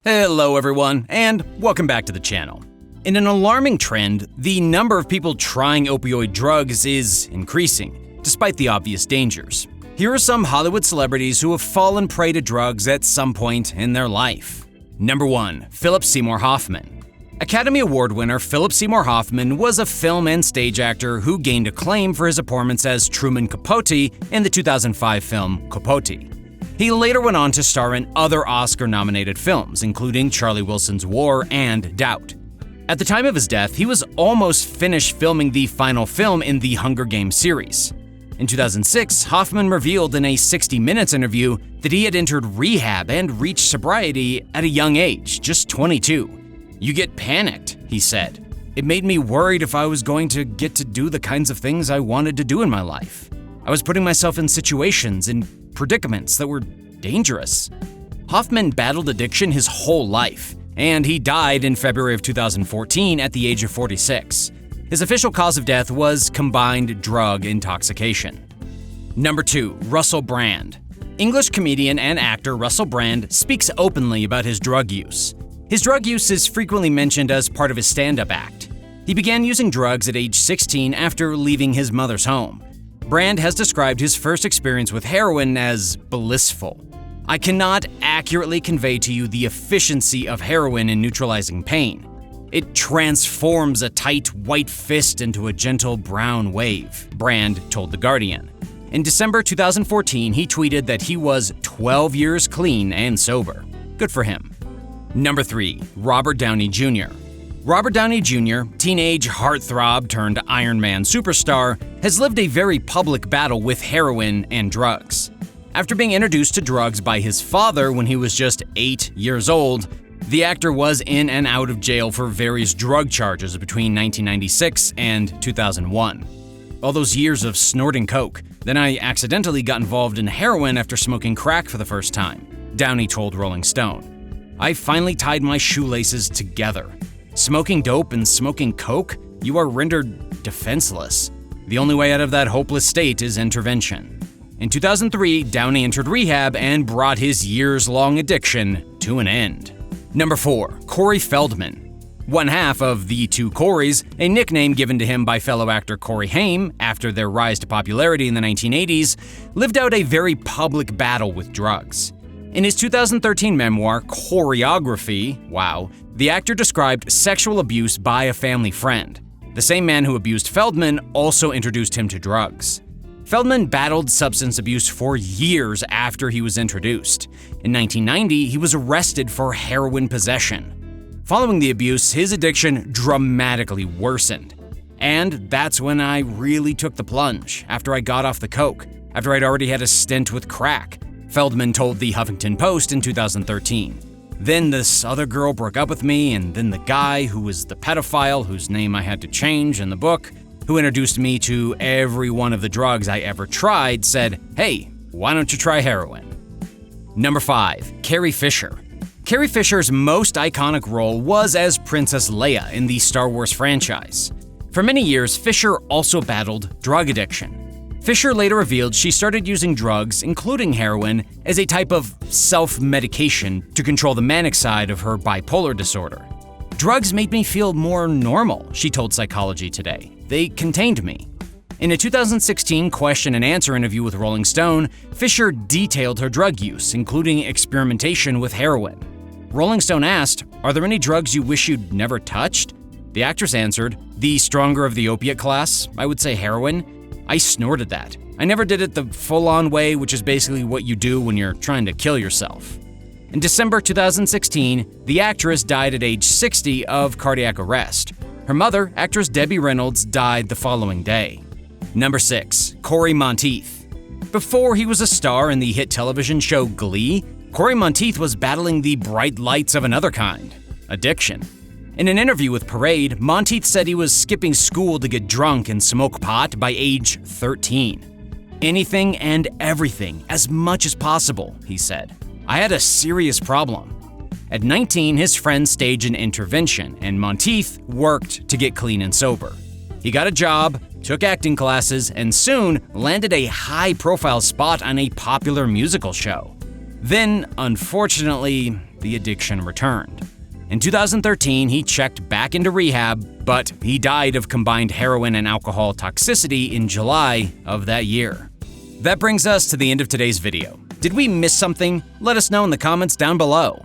Hello everyone, and welcome back to the channel. In an alarming trend, the number of people trying opioid drugs is increasing, despite the obvious dangers. Here are some Hollywood celebrities who have fallen prey to drugs at some point in their life. Number 1. Philip Seymour Hoffman. Academy Award winner Philip Seymour Hoffman was a film and stage actor who gained acclaim for his performance as Truman Capote in the 2005 film Capote. He later went on to star in other Oscar-nominated films, including Charlie Wilson's War and Doubt. At the time of his death, he was almost finished filming the final film in the Hunger Games series. In 2006, Hoffman revealed in a 60 Minutes interview that he had entered rehab and reached sobriety at a young age, just 22. "You get panicked," he said. "It made me worried if I was going to get to do the kinds of things I wanted to do in my life. I was putting myself in situations, in predicaments that were dangerous." Hoffman battled addiction his whole life, and he died in February of 2014 at the age of 46. His official cause of death was combined drug intoxication. Number 2. Russell Brand. English comedian and actor Russell Brand speaks openly about his drug use. His drug use is frequently mentioned as part of his stand-up act. He began using drugs at age 16 after leaving his mother's home. Brand has described his first experience with heroin as blissful. "I cannot accurately convey to you the efficiency of heroin in neutralizing pain. It transforms a tight white fist into a gentle brown wave," Brand told The Guardian. In December 2014, he tweeted that he was 12 years clean and sober. Good for him. Number 3. Robert Downey Jr. Robert Downey Jr., teenage heartthrob turned Iron Man superstar, has lived a very public battle with heroin and drugs. After being introduced to drugs by his father when he was just 8 years old, the actor was in and out of jail for various drug charges between 1996 and 2001. "All those years of snorting coke, then I accidentally got involved in heroin after smoking crack for the first time," Downey told Rolling Stone. "I finally tied my shoelaces together. Smoking dope and smoking coke, you are rendered defenseless. The only way out of that hopeless state is intervention." In 2003, Downey entered rehab and brought his years-long addiction to an end. Number 4. Corey Feldman. One half of the two Corys, a nickname given to him by fellow actor Corey Haim after their rise to popularity in the 1980s, lived out a very public battle with drugs. In his 2013 memoir, Choreography, the actor described sexual abuse by a family friend. The same man who abused Feldman also introduced him to drugs. Feldman battled substance abuse for years after he was introduced. In 1990, he was arrested for heroin possession. Following the abuse, his addiction dramatically worsened. "And that's when I really took the plunge, after I got off the coke, after I'd already had a stint with crack," Feldman told the Huffington Post in 2013. "Then this other girl broke up with me, and then the guy who was the pedophile, whose name I had to change in the book, who introduced me to every one of the drugs I ever tried, said, 'Hey, why don't you try heroin?'" Number 5. Carrie Fisher. Carrie Fisher's most iconic role was as Princess Leia in the Star Wars franchise. For many years, Fisher also battled drug addiction. Fisher later revealed she started using drugs, including heroin, as a type of self-medication to control the manic side of her bipolar disorder. "Drugs made me feel more normal," she told Psychology Today. "They contained me." In a 2016 question and answer interview with Rolling Stone, Fisher detailed her drug use, including experimentation with heroin. Rolling Stone asked, "Are there any drugs you wish you'd never touched?" The actress answered, "The stronger of the opiate class, I would say heroin. I snorted that. I never did it the full-on way, which is basically what you do when you're trying to kill yourself." In December 2016, the actress died at age 60 of cardiac arrest. Her mother, actress Debbie Reynolds, died the following day. Number 6. Cory Monteith. Before he was a star in the hit television show Glee, Cory Monteith was battling the bright lights of another kind, addiction. In an interview with Parade, Monteith said he was skipping school to get drunk and smoke pot by age 13. "Anything and everything, as much as possible," he said. "I had a serious problem." At 19, his friends staged an intervention, and Monteith worked to get clean and sober. He got a job, took acting classes, and soon landed a high-profile spot on a popular musical show. Then, unfortunately, the addiction returned. In 2013, he checked back into rehab, but he died of combined heroin and alcohol toxicity in July of that year. That brings us to the end of today's video. Did we miss something? Let us know in the comments down below.